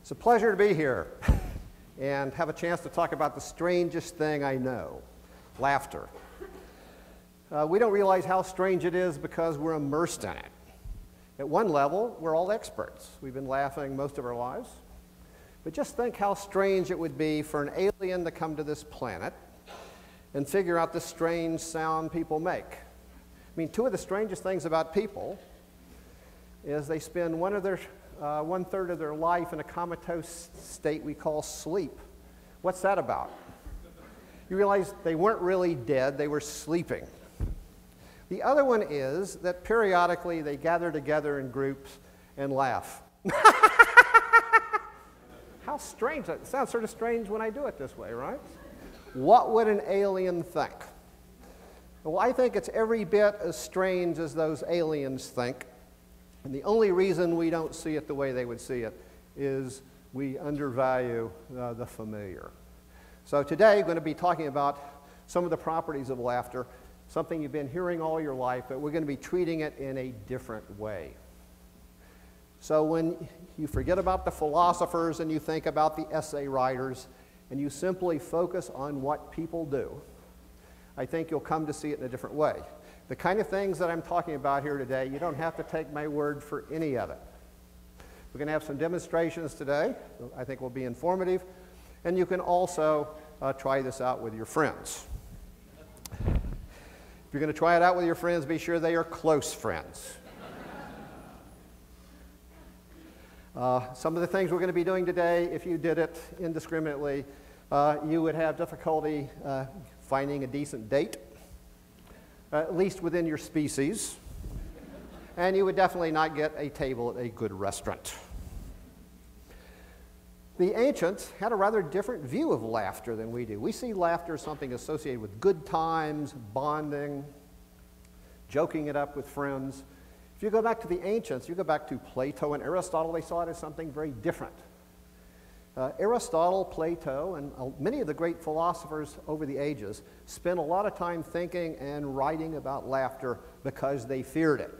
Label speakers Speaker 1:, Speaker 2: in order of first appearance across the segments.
Speaker 1: It's a pleasure to be here and have a chance to talk about the strangest thing I know, laughter. We don't realize how strange it is because we're immersed in it. At one level, we're all experts. We've been laughing most of our lives. But just think how strange it would be for an alien to come to this planet and figure out the strange sound people make. I mean, two of the strangest things about people is they spend one-third of their life in a comatose state we call sleep. What's that about? You realize they weren't really dead, they were sleeping. The other one is that periodically they gather together in groups and laugh. How strange. It sounds sort of strange when I do it this way, right? What would an alien think? Well, I think it's every bit as strange as those aliens think. And the only reason we don't see it the way they would see it is we undervalue the familiar. So today, I'm going to be talking about some of the properties of laughter, something you've been hearing all your life, but we're going to be treating it in a different way. So when you forget about the philosophers and you think about the essay writers and you simply focus on what people do, I think you'll come to see it in a different way. The kind of things that I'm talking about here today, you don't have to take my word for any of it. We're going to have some demonstrations today. I think will be informative. And you can also try this out with your friends. If you're going to try it out with your friends, be sure they are close friends. Some of the things we're going to be doing today, if you did it indiscriminately, you would have difficulty finding a decent date. At least within your species, and you would definitely not get a table at a good restaurant. The ancients had a rather different view of laughter than we do. We see laughter as something associated with good times, bonding, joking it up with friends. If you go back to the ancients, you go back to Plato and Aristotle, they saw it as something very different. Aristotle, Plato, and many of the great philosophers over the ages spent a lot of time thinking and writing about laughter because they feared it.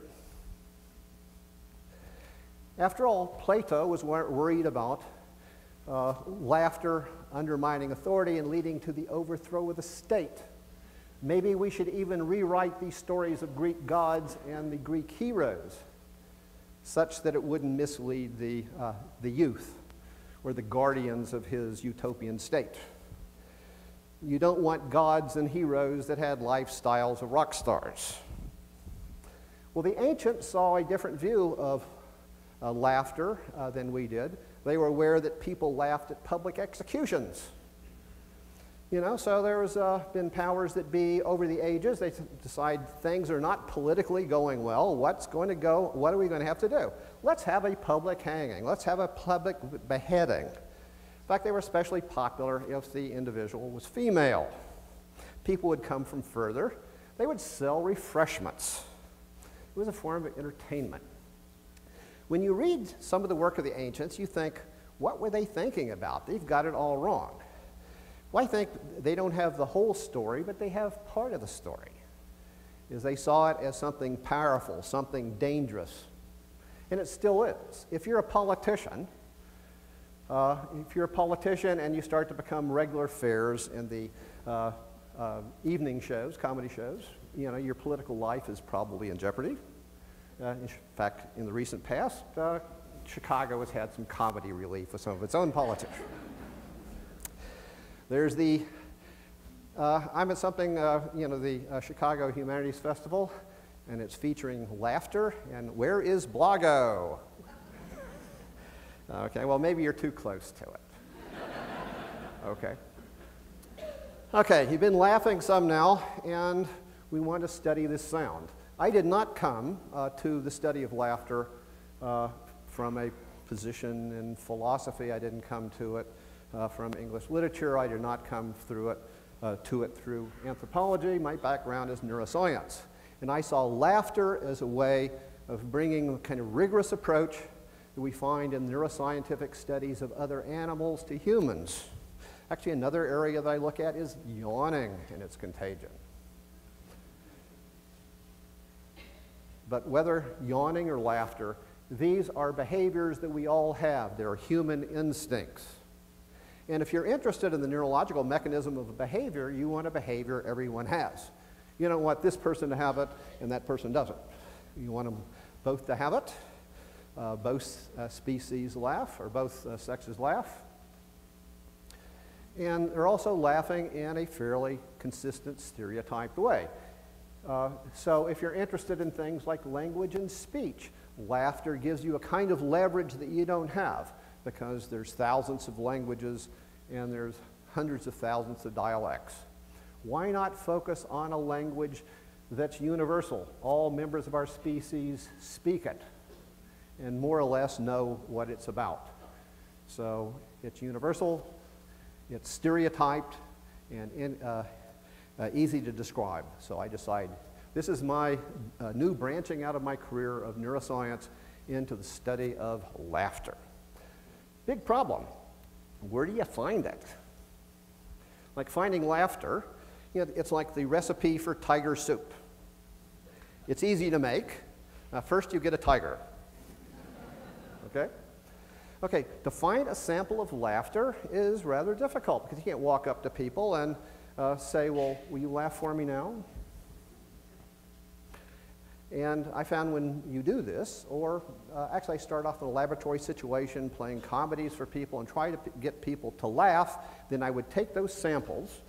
Speaker 1: After all, Plato was worried about laughter undermining authority and leading to the overthrow of the state. Maybe we should even rewrite these stories of Greek gods and the Greek heroes such that it wouldn't mislead the youth or the guardians of his utopian state. You don't want gods and heroes that had lifestyles of rock stars. Well, the ancients saw a different view of laughter than we did. They were aware that people laughed at public executions. You know, so there's been powers that be over the ages. They decide things are not politically going well. What are we going to have to do? Let's have a public hanging. Let's have a public beheading. In fact, they were especially popular if the individual was female. People would come from further. They would sell refreshments. It was a form of entertainment. When you read some of the work of the ancients, you think, what were they thinking about? They've got it all wrong. Well, I think they don't have the whole story, but they have part of the story. Is they saw it as something powerful, something dangerous. And it still is. If you're a politician and you start to become regular fares in the evening shows, comedy shows, you know, your political life is probably in jeopardy. In fact, in the recent past, Chicago has had some comedy relief with some of its own politicians. There's the, I'm at something, the Chicago Humanities Festival, and it's featuring laughter, and where is Blago? Okay, well, maybe you're too close to it. Okay. Okay, you've been laughing some now, and we want to study this sound. I did not come to the study of laughter from a position in philosophy. I didn't come to it from English literature. I did not come through through anthropology. My background is neuroscience. And I saw laughter as a way of bringing a kind of rigorous approach that we find in neuroscientific studies of other animals to humans. Actually, another area that I look at is yawning and its contagion. But whether yawning or laughter, These are behaviors that we all have. They're human instincts. And if you're interested in the neurological mechanism of a behavior, you want a behavior everyone has. You don't want this person to have it and that person doesn't. You want them both to have it. Both species laugh, or both sexes laugh. And they're also laughing in a fairly consistent, stereotyped way. So if you're interested in things like language and speech, laughter gives you a kind of leverage that you don't have, because there's thousands of languages and there's hundreds of thousands of dialects. Why not focus on a language that's universal? All members of our species speak it and more or less know what it's about. So it's universal, it's stereotyped, and easy to describe. So I decided this is my new branching out of my career of neuroscience into the study of laughter. Big problem. Where do you find it? Like finding laughter, you know, it's like the recipe for tiger soup. It's easy to make. First you get a tiger. Okay? Okay, to find a sample of laughter is rather difficult, because you can't walk up to people and say, well, will you laugh for me now? And I found when you do this, or actually I start off in a laboratory situation playing comedies for people and try to get people to laugh, then I would take those samples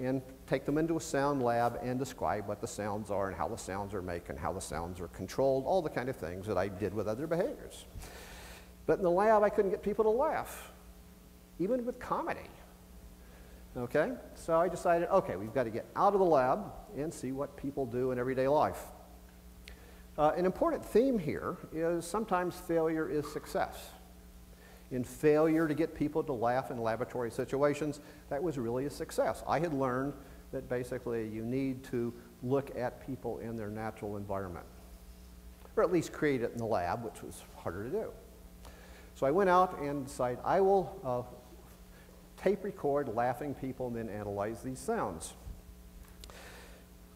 Speaker 1: and take them into a sound lab and describe what the sounds are and how the sounds are made and how the sounds are controlled, all the kind of things that I did with other behaviors. But in the lab, I couldn't get people to laugh, even with comedy. Okay? So I decided, okay, we've got to get out of the lab and see what people do in everyday life. An important theme here is sometimes failure is success. In failure to get people to laugh in laboratory situations, that was really a success. I had learned that basically you need to look at people in their natural environment, or at least create it in the lab, which was harder to do. So I went out and decided I will tape record laughing people and then analyze these sounds.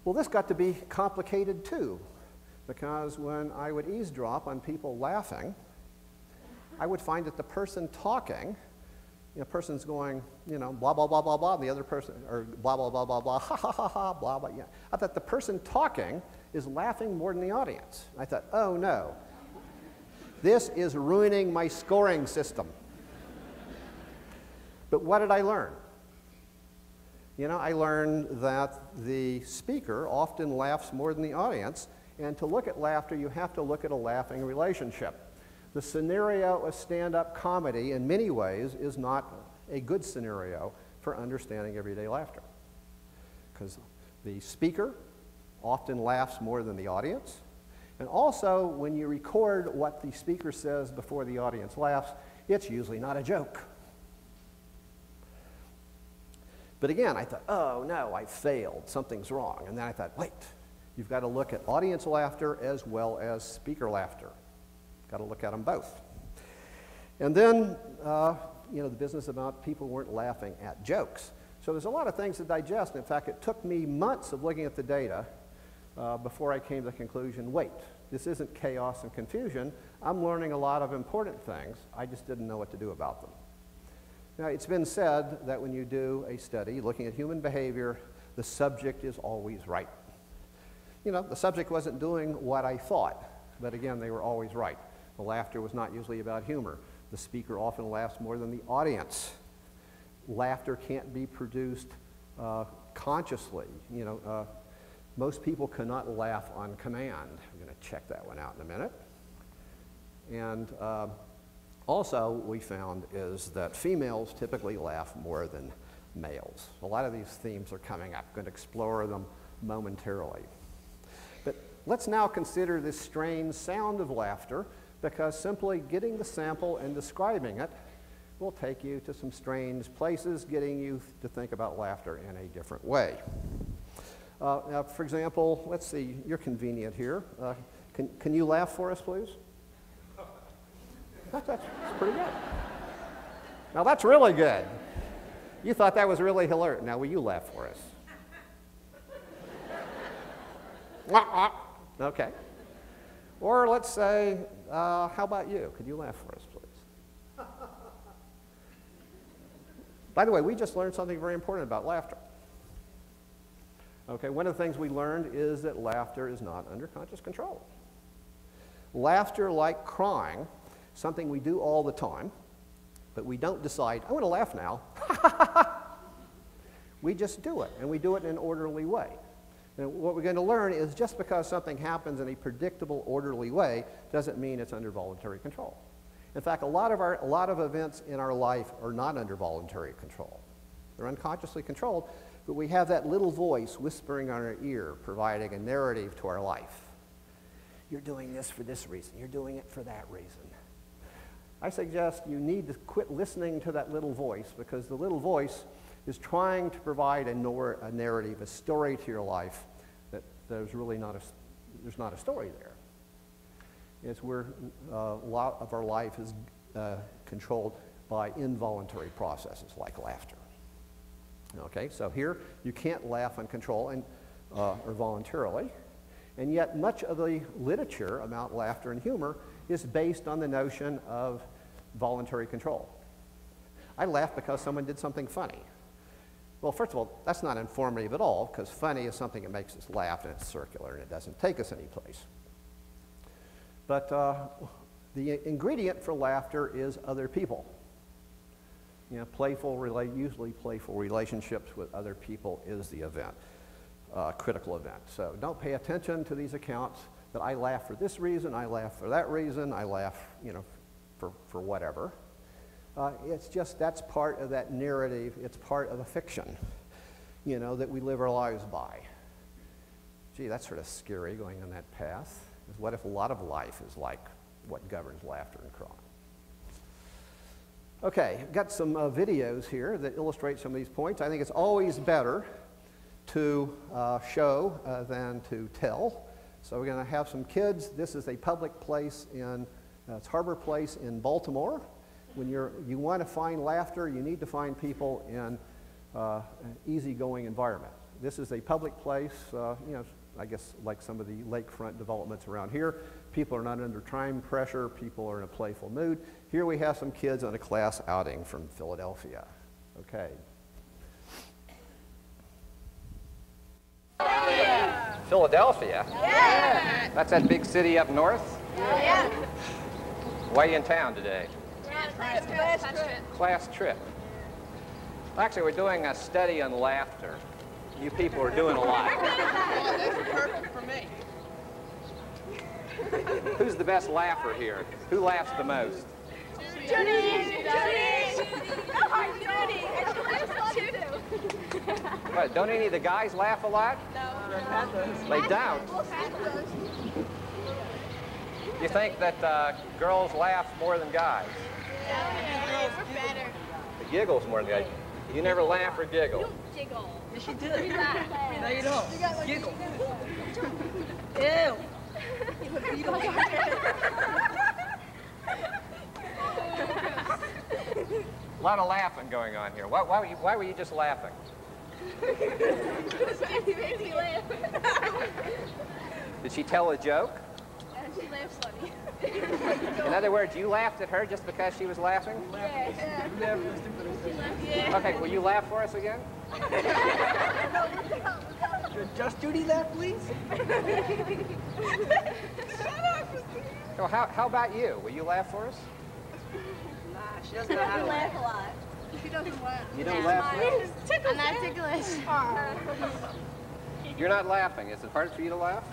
Speaker 1: Well, this got to be complicated too, because when I would eavesdrop on people laughing, I would find that the person talking, the person's going, you know, blah, blah, blah, blah, blah, and the other person, or blah, blah, blah, blah, blah, ha, ha, ha, ha, blah, blah, yeah. I thought the person talking is laughing more than the audience. I thought, oh no, this is ruining my scoring system. But what did I learn? You know, I learned that the speaker often laughs more than the audience, and to look at laughter, you have to look at a laughing relationship. The scenario of stand-up comedy, in many ways, is not a good scenario for understanding everyday laughter, because the speaker often laughs more than the audience, and also, when you record what the speaker says before the audience laughs, it's usually not a joke. But again, I thought, oh no, I failed, something's wrong. And then I thought, wait, you've got to look at audience laughter as well as speaker laughter. Got to look at them both. And then, you know, the business about people weren't laughing at jokes. So there's a lot of things to digest. In fact, it took me months of looking at the data before I came to the conclusion, wait, this isn't chaos and confusion. I'm learning a lot of important things. I just didn't know what to do about them. Now, it's been said that when you do a study looking at human behavior, the subject is always right. You know, the subject wasn't doing what I thought, but again, they were always right. The laughter was not usually about humor. The speaker often laughs more than the audience. Laughter can't be produced consciously. You know, most people cannot laugh on command. I'm going to check that one out in a minute. And also, what we found is that females typically laugh more than males. A lot of these themes are coming up. I'm going to explore them momentarily. But let's now consider this strange sound of laughter, because simply getting the sample and describing it will take you to some strange places, getting you to think about laughter in a different way. Now, for example, let's see, you're convenient here. Can you laugh for us, please? That's pretty good. Now, that's really good. You thought that was really hilarious. Now, will you laugh for us? Okay. Or let's say, how about you? Could you laugh for us, please? By the way, we just learned something very important about laughter. Okay, one of the things we learned is that laughter is not under conscious control. Laughter, like crying, something we do all the time, but we don't decide, I want to laugh now. We just do it, and we do it in an orderly way. And what we're going to learn is just because something happens in a predictable, orderly way doesn't mean it's under voluntary control. In fact, a lot of events in our life are not under voluntary control. They're unconsciously controlled, but we have that little voice whispering on our ear, providing a narrative to our life. You're doing this for this reason. You're doing it for that reason. I suggest you need to quit listening to that little voice, because the little voice is trying to provide a narrative, a story to your life that there's really not a story there. It's where a lot of our life is controlled by involuntary processes like laughter. Okay, so here you can't laugh uncontrolled or voluntarily, and yet much of the literature about laughter and humor is based on the notion of voluntary control. I laugh because someone did something funny. Well, first of all, that's not informative at all, because funny is something that makes us laugh, and it's circular, and it doesn't take us anyplace. But the ingredient for laughter is other people. You know, usually playful relationships with other people is the event, critical event. So don't pay attention to these accounts that I laugh for this reason, I laugh for that reason, I laugh, you know, for whatever. It's just, that's part of that narrative, it's part of a fiction, you know, that we live our lives by. Gee, that's sort of scary going on that path. What if a lot of life is like what governs laughter and crying? Okay, I've got some videos here that illustrate some of these points. I think it's always better to show than to tell. So we're going to have some kids. This is a public place in, it's Harbor Place in Baltimore. When you want to find laughter, you need to find people in an easygoing environment. This is a public place, you know, I guess like some of the lakefront developments around here. People are not under time pressure. People are in a playful mood. Here we have some kids on a class outing from Philadelphia. Okay. Yeah. Philadelphia? Yeah. That's that big city up north? Yeah. Why are you in town today? Class trip. Actually, we're doing a study on laughter. You people are doing a lot.
Speaker 2: That's perfect for me.
Speaker 1: Who's the best laugher here? Who laughs the most?
Speaker 3: Judy!
Speaker 1: What, don't any of the guys laugh a lot?
Speaker 2: No.
Speaker 1: They don't. You think that girls laugh more than guys?
Speaker 3: Yeah, we're better.
Speaker 1: The giggles more than guys. You never laugh or giggle?
Speaker 3: You don't giggle.
Speaker 2: Yes, you did.
Speaker 3: You laugh.
Speaker 2: No, you don't. Giggle. Ew.
Speaker 1: A lot of laughing going on here. Why were you just laughing?
Speaker 3: He made me laugh.
Speaker 1: Did she tell a joke?
Speaker 3: She laughs funny.
Speaker 1: In other words, you laughed at her just because she was laughing?
Speaker 3: Yeah.
Speaker 1: Okay, will you laugh for us again?
Speaker 2: Just Judy laugh, please.
Speaker 1: So how about you? Will you laugh for us?
Speaker 2: Nah, she doesn't know how to laugh.
Speaker 3: A lot. She doesn't laugh.
Speaker 1: You don't laugh?
Speaker 3: I'm not ticklish.
Speaker 1: You're not laughing. Is it hard for you to laugh?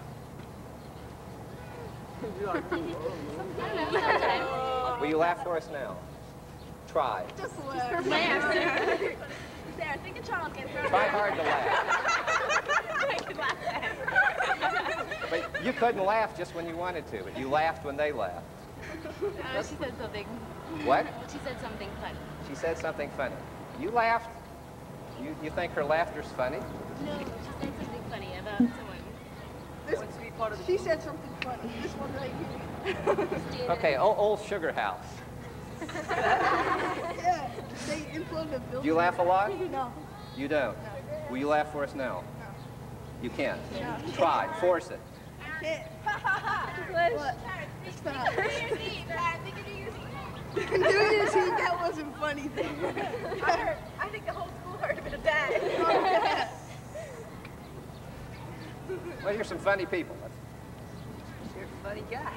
Speaker 1: Will you laugh for us now? Try.
Speaker 3: Just laugh. There, think of Charles again.
Speaker 1: Try hard to laugh.
Speaker 3: I can laugh.
Speaker 1: But you couldn't laugh just when you wanted to, but you laughed when they laughed.
Speaker 3: She said something.
Speaker 1: What?
Speaker 3: She said something funny.
Speaker 1: She said something funny. You laughed? You think her laughter's funny?
Speaker 3: No, she said something funny about someone.
Speaker 2: She said something funny. This one right here.
Speaker 1: Okay, old Sugar House.
Speaker 2: Yeah, they imploded the building.
Speaker 1: Do you laugh a lot?
Speaker 2: No.
Speaker 1: You don't?
Speaker 2: No.
Speaker 1: Will you laugh for us now?
Speaker 2: No.
Speaker 1: You can't?
Speaker 2: No.
Speaker 1: Try. Force it.
Speaker 2: can't.
Speaker 3: What?
Speaker 2: Stop.
Speaker 3: New Year's Eve. I think of New Year's Eve.
Speaker 2: New Year's Eve, that wasn't funny then.
Speaker 3: I think the whole school heard of it at that.
Speaker 4: Well, you're some funny people.
Speaker 2: You're a funny guy.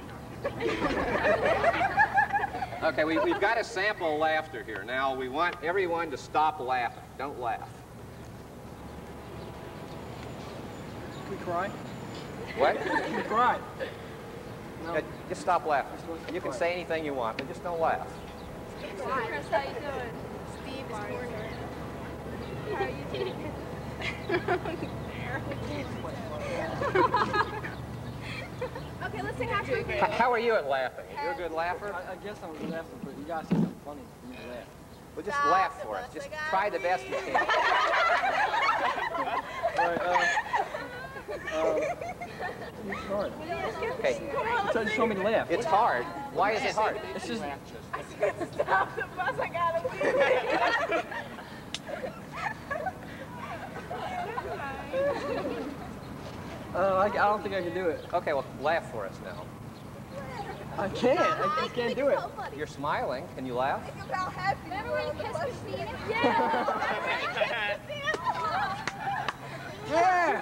Speaker 4: Okay, we've got a sample laughter here. Now, we want everyone to stop laughing. Don't laugh.
Speaker 5: We cry.
Speaker 4: What?
Speaker 5: We cry.
Speaker 4: Yeah, just stop laughing. You can say anything you want, but just don't laugh.
Speaker 3: Chris, how you doing? Steve is corner. How are you doing? Okay, let's sing after again.
Speaker 4: How are you at laughing? You're a good laugher?
Speaker 5: I guess I'm a good laugher, but you guys say something funny for me to laugh.
Speaker 4: Well, just laugh for us. Just try the best you can.
Speaker 5: All right, it's hard.
Speaker 4: Okay,
Speaker 5: So just show me to laugh.
Speaker 4: it's hard. Why is it hard?
Speaker 5: It's just,
Speaker 3: Stop the bus, I gotta leave.
Speaker 5: I don't think I can do it.
Speaker 4: Okay, well, laugh for us now.
Speaker 5: I can't. I just can't do it.
Speaker 4: You're smiling. Can you laugh?
Speaker 2: Think about happy.
Speaker 3: Remember when you kissed Christina? Yeah.
Speaker 5: Yeah.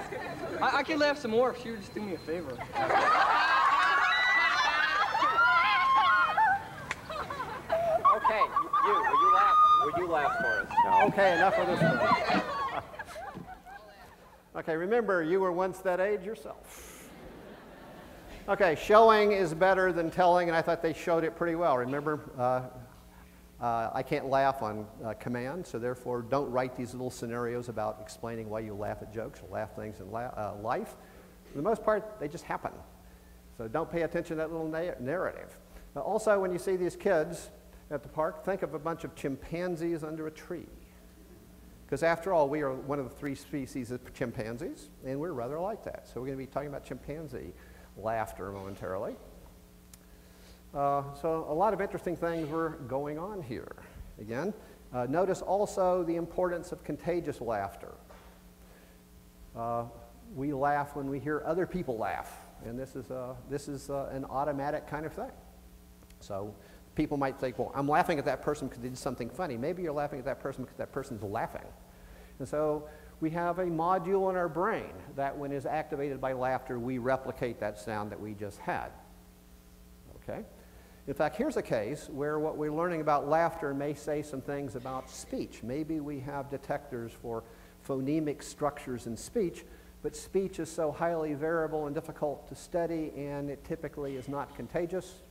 Speaker 5: I can laugh some more if she would just do me a favor.
Speaker 4: Okay, will you laugh for us?
Speaker 1: Okay, enough of this. Okay, remember, you were once that age yourself. Okay, showing is better than telling, and I thought they showed it pretty well. Remember, I can't laugh on command, so therefore don't write these little scenarios about explaining why you laugh at jokes or laugh things in life. For the most part, they just happen. So don't pay attention to that little narrative. Now, also, when you see these kids at the park, think of a bunch of chimpanzees under a tree. Because after all, we are one of the 3 species of chimpanzees, and we're rather like that. So we're going to be talking about chimpanzee laughter momentarily. So a lot of interesting things were going on here. Again, notice also the importance of contagious laughter. We laugh when we hear other people laugh, and this is an automatic kind of thing. So people might think, well, I'm laughing at that person because they did something funny. Maybe you're laughing at that person because that person's laughing. And so we have a module in our brain that when is activated by laughter, we replicate that sound that we just had. Okay? In fact, here's a case where what we're learning about laughter may say some things about speech. Maybe we have detectors for phonemic structures in speech, but speech is so highly variable and difficult to study, and it typically is not contagious,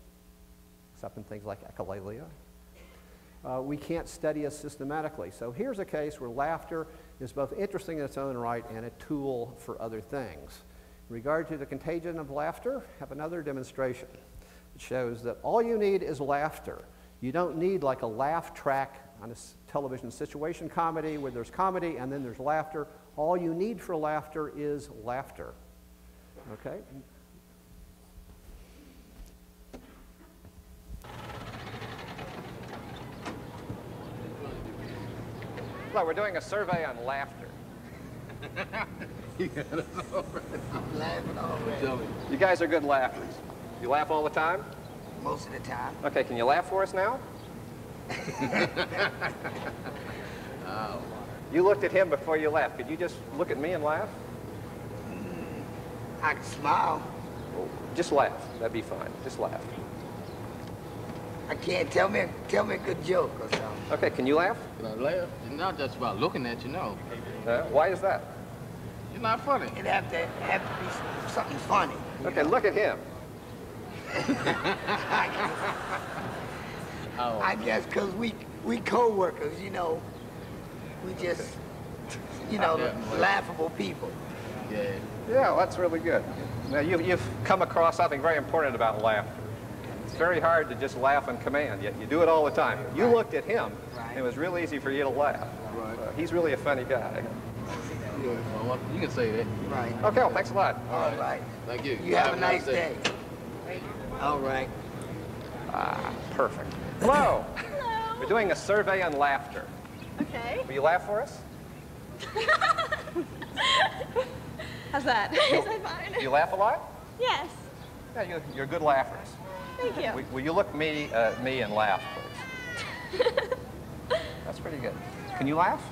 Speaker 1: except in things like echolalia. We can't study it systematically. So here's a case where laughter is both interesting in its own right and a tool for other things. In regard to the contagion of laughter, I have another demonstration. It shows that all you need is laughter. You don't need like a laugh track on a television situation comedy where there's comedy and then there's laughter. All you need for laughter is laughter. Okay?
Speaker 4: Well, we're doing a survey on laughter.
Speaker 6: I'm laughing already.
Speaker 4: You guys are good laughers. You laugh all the time?
Speaker 6: Most of the time.
Speaker 4: Okay, can you laugh for us now?
Speaker 6: Oh.
Speaker 4: You looked at him before you laughed. Could you just look at me and laugh?
Speaker 6: I can smile.
Speaker 4: Just laugh. That'd be fine. Just laugh.
Speaker 6: I can't. Tell me a good joke or something.
Speaker 4: Okay, can you laugh?
Speaker 7: Can I laugh? It's not just about looking at you, no.
Speaker 4: Why is that?
Speaker 7: You're not funny.
Speaker 6: It'd have to be something funny.
Speaker 4: Okay, look at him.
Speaker 7: Oh.
Speaker 6: I guess because we co-workers, you know, we just, you know, laughable people.
Speaker 7: Yeah.
Speaker 4: Yeah, well, that's really good. Now, you've come across something very important about laughter. It's very hard to just laugh on command, yet you do it all the time. You looked at him, and it was real easy for you to laugh.
Speaker 7: Right.
Speaker 4: He's really a funny guy.
Speaker 7: Yeah. Well, you can say that.
Speaker 6: Right.
Speaker 4: Okay, well, thanks a lot.
Speaker 6: All right.
Speaker 7: Thank you.
Speaker 6: You have a nice day. All right.
Speaker 4: Perfect. Hello.
Speaker 3: Hello.
Speaker 4: We're doing a survey on laughter.
Speaker 3: Okay.
Speaker 4: Will you laugh for us?
Speaker 3: How's that? Is that fine?
Speaker 4: Do you laugh a lot?
Speaker 3: Yes.
Speaker 4: Yeah, you're good laughers.
Speaker 3: Thank you.
Speaker 4: Will you look at me and laugh, please? That's pretty good. Can you laugh?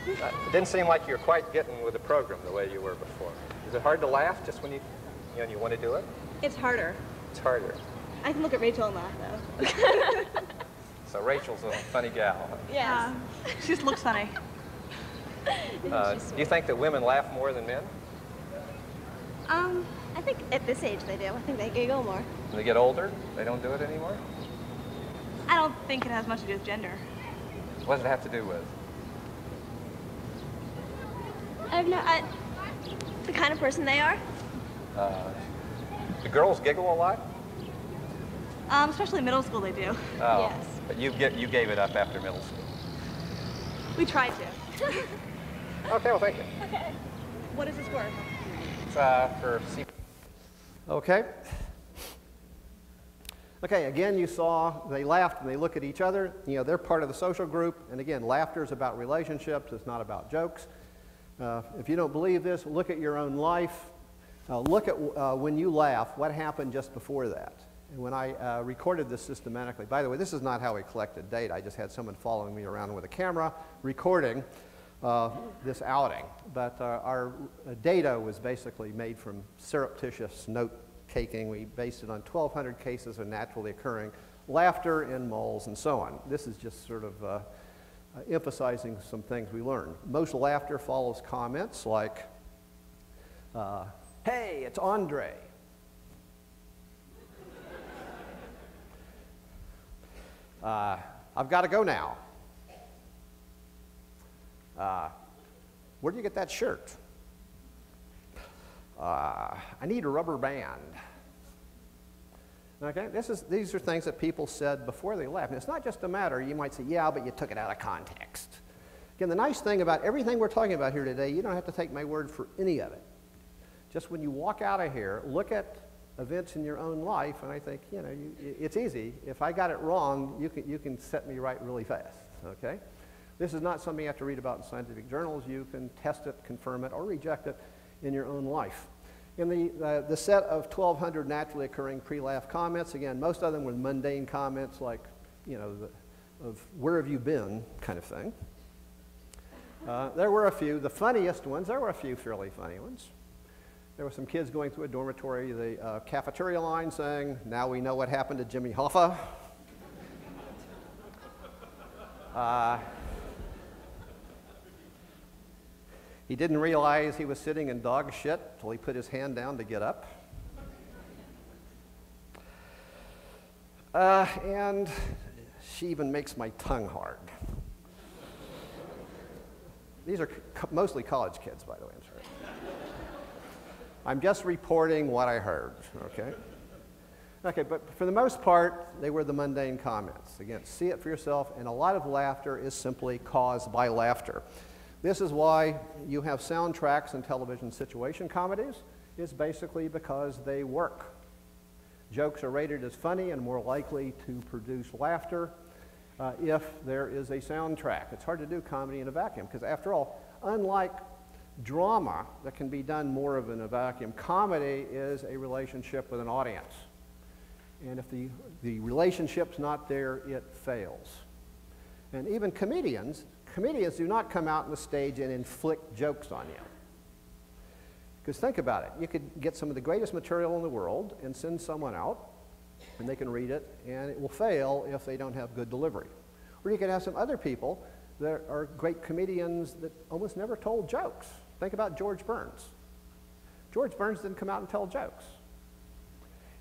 Speaker 4: It didn't seem like you're quite getting with the program the way you were before. Is it hard to laugh just when you want to do it?
Speaker 3: It's harder.
Speaker 4: It's harder.
Speaker 3: I can look at Rachel and laugh, though.
Speaker 4: So Rachel's a funny gal. Huh?
Speaker 3: Yes.
Speaker 2: She just looks funny.
Speaker 4: Do you think that women laugh more than men?
Speaker 3: I think at this age they do. I think they giggle more.
Speaker 4: When they get older, they don't do it anymore?
Speaker 2: I don't think it has much to do with gender.
Speaker 4: What does it have to do with?
Speaker 3: The kind of person they are.
Speaker 4: The girls giggle a lot?
Speaker 2: Especially in middle school they do.
Speaker 4: Oh,
Speaker 3: Yes.
Speaker 4: but you gave it up after middle school.
Speaker 2: We tried to.
Speaker 4: Okay, well, thank you.
Speaker 3: Okay.
Speaker 2: What is this for?
Speaker 4: It's for C.
Speaker 1: Okay. Okay, again, you saw they laughed and they look at each other. You know, they're part of the social group. And again, laughter is about relationships. It's not about jokes. If you don't believe this, look at your own life. Look at when you laugh, what happened just before that. And when I recorded this systematically, by the way, this is not how we collected data. I just had someone following me around with a camera recording this outing. But our data was basically made from surreptitious note-taking. We based it on 1,200 cases of naturally occurring laughter in malls and so on. This is just sort of emphasizing some things we learned. Most laughter follows comments like, hey, it's Andre. I've got to go now. Where do you get that shirt? I need a rubber band. Okay, these are things that people said before they left. And it's not just a matter, you might say, yeah, but you took it out of context. Again, the nice thing about everything we're talking about here today, you don't have to take my word for any of it. Just when you walk out of here, look at events in your own life, and I think, you know, it's easy. If I got it wrong, you can set me right really fast, okay? This is not something you have to read about in scientific journals. You can test it, confirm it, or reject it in your own life. In the set of 1,200 naturally occurring pre-laugh comments, again, most of them were mundane comments like, you know, of where have you been kind of thing. There were a few, the funniest ones, there were a few fairly funny ones. There were some kids going through a dormitory, the cafeteria line saying, now we know what happened to Jimmy Hoffa. He didn't realize he was sitting in dog shit till he put his hand down to get up. And she even makes my tongue hard. These are mostly college kids, by the way, I'm sorry. I'm just reporting what I heard, okay? Okay, but for the most part, they were the mundane comments. Again, see it for yourself, and a lot of laughter is simply caused by laughter. This is why you have soundtracks in television situation comedies. It's basically because they work. Jokes are rated as funny and more likely to produce laughter if there is a soundtrack. It's hard to do comedy in a vacuum because, after all, unlike drama that can be done more of in a vacuum, comedy is a relationship with an audience. And if the relationship's not there, it fails. And even comedians do not come out on the stage and inflict jokes on you. Because think about it. You could get some of the greatest material in the world and send someone out, and they can read it, and it will fail if they don't have good delivery. Or you could have some other people that are great comedians that almost never told jokes. Think about George Burns. George Burns didn't come out and tell jokes.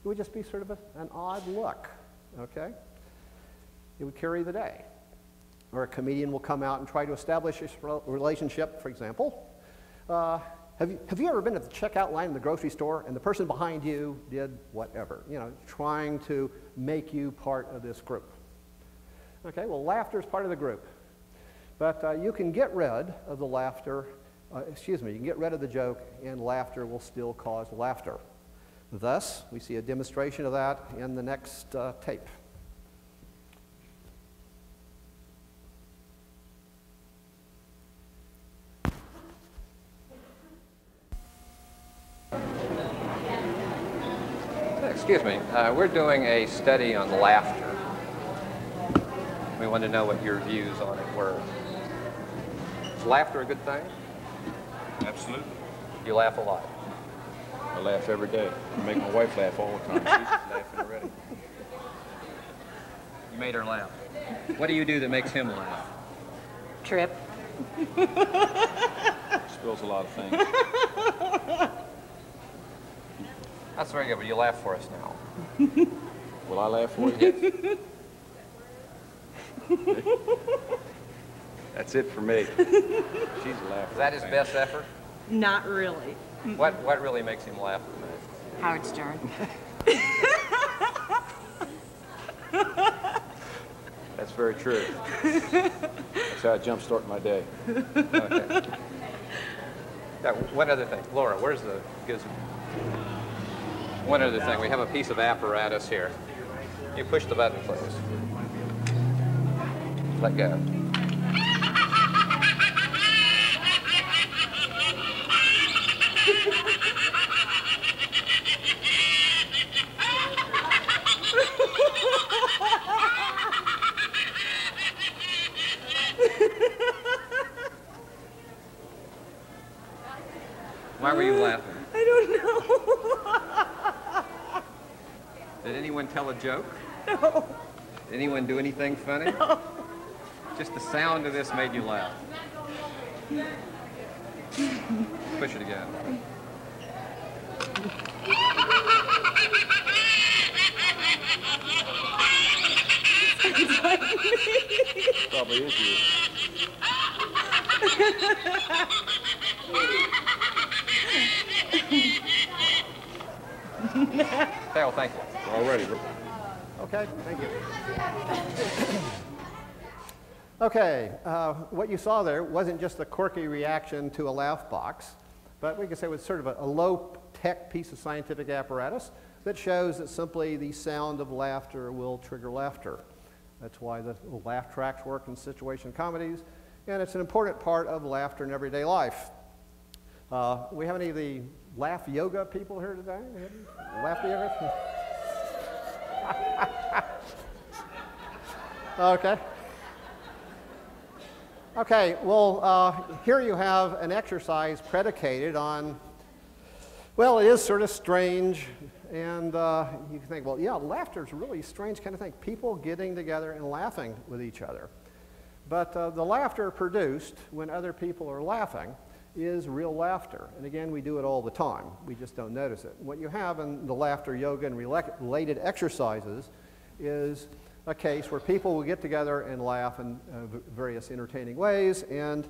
Speaker 1: It would just be sort of an odd look, okay? It would carry the day. Or a comedian will come out and try to establish a relationship, for example. Have you ever been at the checkout line in the grocery store and the person behind you did whatever, you know, trying to make you part of this group? Okay, well, laughter is part of the group. But you can get rid of the laughter, you can get rid of the joke, and laughter will still cause laughter. Thus, we see a demonstration of that in the next tape.
Speaker 4: Excuse me, we're doing a study on laughter. We want to know what your views on it were. Is laughter a good thing?
Speaker 8: Absolutely.
Speaker 4: You laugh a lot.
Speaker 8: I laugh every day. I make my wife laugh all the time. She's laughing already.
Speaker 4: You made her laugh. What do you do that makes him laugh?
Speaker 9: Trip.
Speaker 8: Spills a lot of things.
Speaker 4: That's very good, but you laugh for us now.
Speaker 8: Will I laugh for you? Yes. That's it for me. She's laughing.
Speaker 4: Is that his best effort?
Speaker 9: Not really.
Speaker 4: What really makes him laugh the most?
Speaker 9: Howard Stern.
Speaker 8: That's very true. That's how I jumpstart my day.
Speaker 4: Okay. Yeah, one other thing. Laura, where's the gizmo? One other thing. We have a piece of apparatus here. You push the button, please. Let go. Why were you laughing?
Speaker 9: I don't know.
Speaker 4: Did anyone tell a joke?
Speaker 9: No.
Speaker 4: Did anyone do anything funny?
Speaker 9: No.
Speaker 4: Just the sound of this made you laugh. Push it again.
Speaker 8: Probably is you.
Speaker 4: Carol, thank you.
Speaker 8: All ready.
Speaker 1: Okay, thank you. Okay, what you saw there wasn't just a quirky reaction to a laugh box, but we could say it was sort of a low-tech piece of scientific apparatus that shows that simply the sound of laughter will trigger laughter. That's why the laugh tracks work in situation comedies, and it's an important part of laughter in everyday life. We have any of the laugh yoga people here today? Laugh yoga? Okay. Okay, well, here you have an exercise predicated on, well, it is sort of strange, and you can think, well, yeah, laughter is a really strange kind of thing. People getting together and laughing with each other. But the laughter produced when other people are laughing is real laughter. And again, we do it all the time. We just don't notice it. What you have in the laughter yoga and related exercises is a case where people will get together and laugh in various entertaining ways, and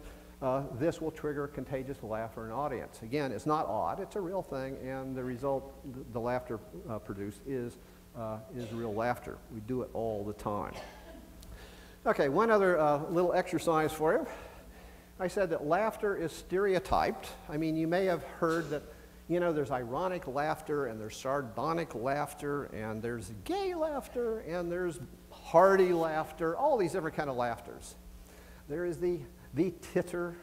Speaker 1: this will trigger contagious laughter in an audience. Again, it's not odd, it's a real thing, and the result the laughter produced is real laughter. We do it all the time. Okay, one other little exercise for you. I said that laughter is stereotyped. I mean, you may have heard that, you know, there's ironic laughter, and there's sardonic laughter, and there's gay laughter, and there's hearty laughter, all these different kind of laughters. There is the titter,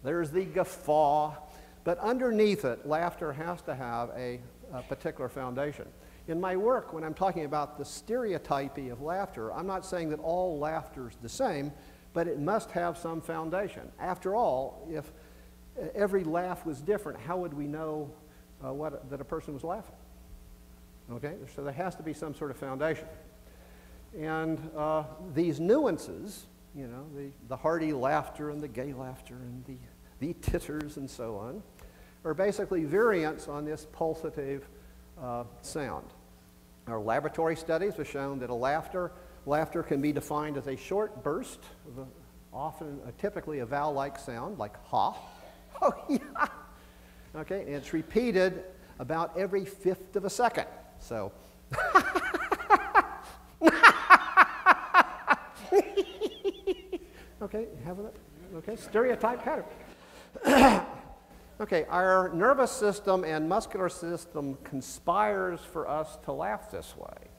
Speaker 1: there's the guffaw, but underneath it, laughter has to have a particular foundation. In my work, when I'm talking about the stereotypy of laughter, I'm not saying that all laughter is the same, but it must have some foundation. After all, if every laugh was different, how would we know that a person was laughing? Okay, so there has to be some sort of foundation. And these nuances, you know, the hearty laughter and the gay laughter and the titters and so on, are basically variants on this pulsative sound. Our laboratory studies have shown that laughter can be defined as a short burst of typically a vowel-like sound, like ha, oh yeah. Okay, and it's repeated about every 1/5 of a second. So, okay, stereotype pattern. Okay, our nervous system and muscular system conspires for us to laugh this way.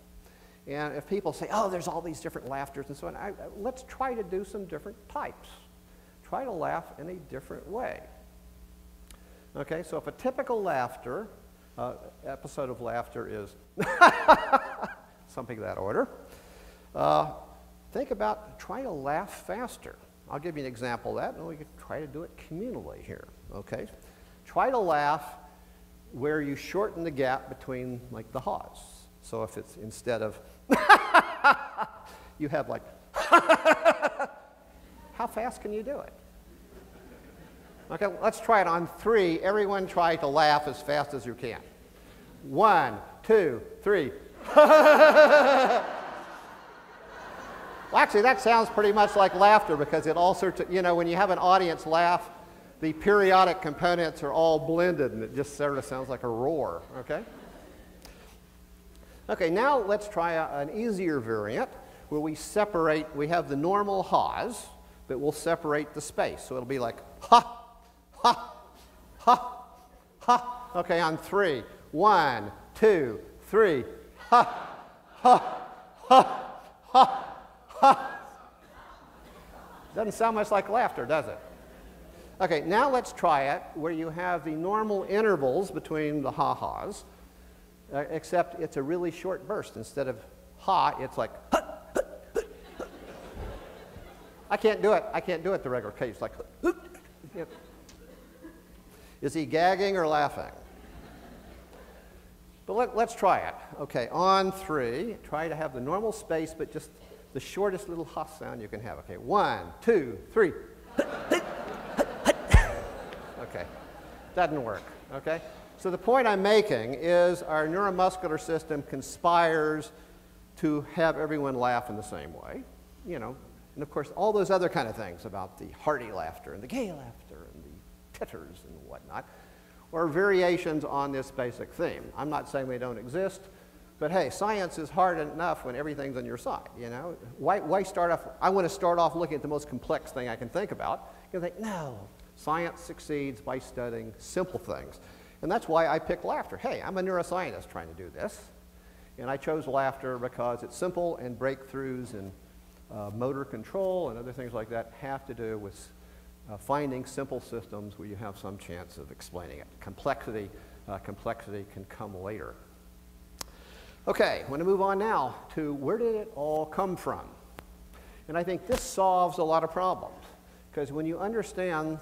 Speaker 1: And if people say, oh, there's all these different laughters and so on, let's try to do some different types. Try to laugh in a different way. Okay, so if a typical laughter episode of laughter is something of that order. Think about trying to laugh faster. I'll give you an example of that, and we can try to do it communally here, okay? Try to laugh where you shorten the gap between, like, the haws. So if it's instead of, you have, like, how fast can you do it? Okay, let's try it on 3. Everyone try to laugh as fast as you can. 1, 2, 3. Well, actually, that sounds pretty much like laughter because it all sorts of, you know, when you have an audience laugh, the periodic components are all blended and it just sort of sounds like a roar, okay? Okay, now let's try an easier variant where we separate, we have the normal haws, but we'll separate the space. So it'll be like ha, ha, ha, ha. Okay, on 3. 1, 2, 3. Ha, ha, ha, ha. Ha! Doesn't sound much like laughter, does it? Okay, now let's try it where you have the normal intervals between the ha-has, except it's a really short burst. Instead of ha, it's like ha, ha, ha, ha. I can't do it. I can't do it the regular case. Like, ha, ha. Is he gagging or laughing? But let's try it. Okay, on 3, try to have the normal space, but just the shortest little ha sound you can have. Okay, 1, 2, 3. Okay, doesn't work. Okay, so the point I'm making is our neuromuscular system conspires to have everyone laugh in the same way. You know, and of course all those other kind of things about the hearty laughter and the gay laughter and the titters and whatnot, or variations on this basic theme. I'm not saying they don't exist. But hey, science is hard enough when everything's on your side, you know? Why start off? I want to start off looking at the most complex thing I can think about. You think, no, science succeeds by studying simple things. And that's why I picked laughter. Hey, I'm a neuroscientist trying to do this. And I chose laughter because it's simple, and breakthroughs in motor control and other things like that have to do with finding simple systems where you have some chance of explaining it. Complexity can come later. Okay, I want to move on now to where did it all come from? And I think this solves a lot of problems, because when you understand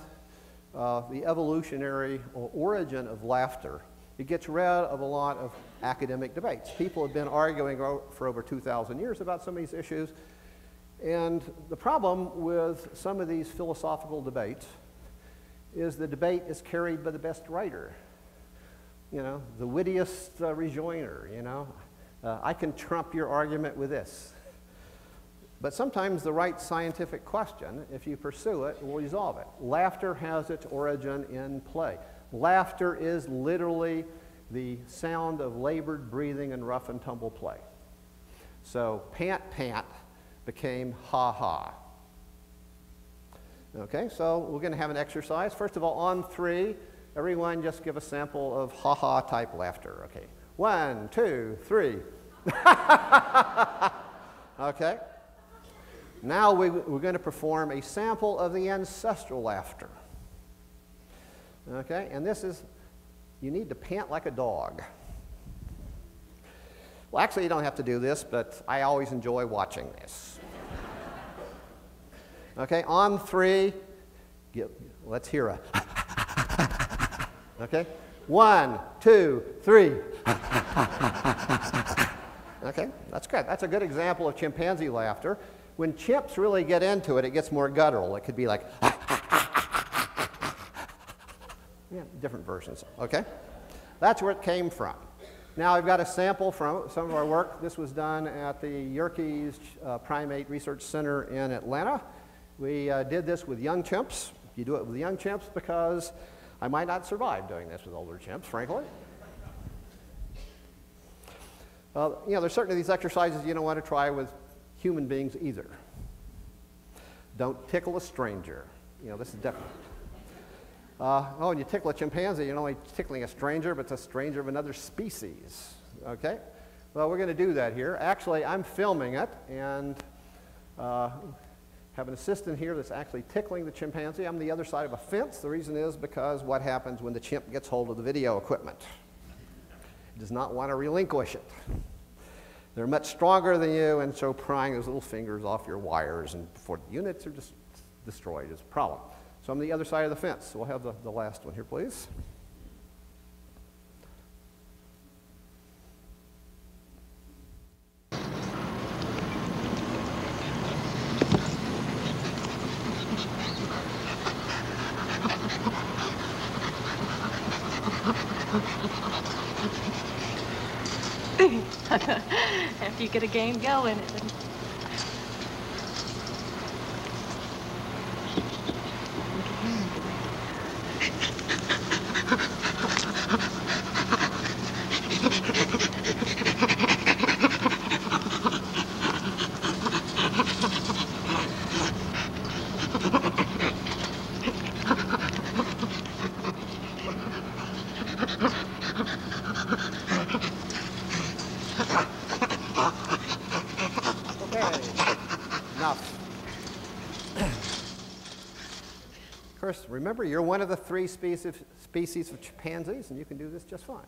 Speaker 1: the evolutionary origin of laughter, it gets rid of a lot of academic debates. People have been arguing for over 2,000 years about some of these issues, and the problem with some of these philosophical debates is the debate is carried by the best writer. You know, the wittiest rejoinder, you know. I can trump your argument with this. But sometimes the right scientific question, if you pursue it, will resolve it. Laughter has its origin in play. Laughter is literally the sound of labored breathing and rough and tumble play. So pant, pant became ha-ha. Okay, so we're going to have an exercise. First of all, on 3, everyone just give a sample of ha-ha type laughter. Okay. 1, 2, 3. Okay. Now we're going to perform a sample of the ancestral laughter. Okay, and this is, you need to pant like a dog. Well, actually, you don't have to do this, but I always enjoy watching this. Okay, on 3, let's hear a. Okay, 1, 2, 3. Okay, that's good. That's a good example of chimpanzee laughter. When chimps really get into it, it gets more guttural. It could be like, yeah, different versions, okay? That's where it came from. Now I've got a sample from some of our work. This was done at the Yerkes Primate Research Center in Atlanta. We did this with young chimps. You do it with young chimps because I might not survive doing this with older chimps, frankly. You know, there's certainly these exercises you don't want to try with human beings either. Don't tickle a stranger. You know, this is different. Oh, and you tickle a chimpanzee, you're not only tickling a stranger, but it's a stranger of another species. Okay? Well, we're going to do that here. Actually, I'm filming it, and have an assistant here that's actually tickling the chimpanzee. I'm the other side of a fence. The reason is because what happens when the chimp gets hold of the video equipment. does not want to relinquish it. They're much stronger than you, and so prying those little fingers off your wires and before the units are just destroyed is a problem. So I'm on the other side of the fence. So we'll have the last one here, please.
Speaker 3: After you get a game going, it doesn't...
Speaker 1: Remember, you're one of the 3 species of chimpanzees, and you can do this just fine.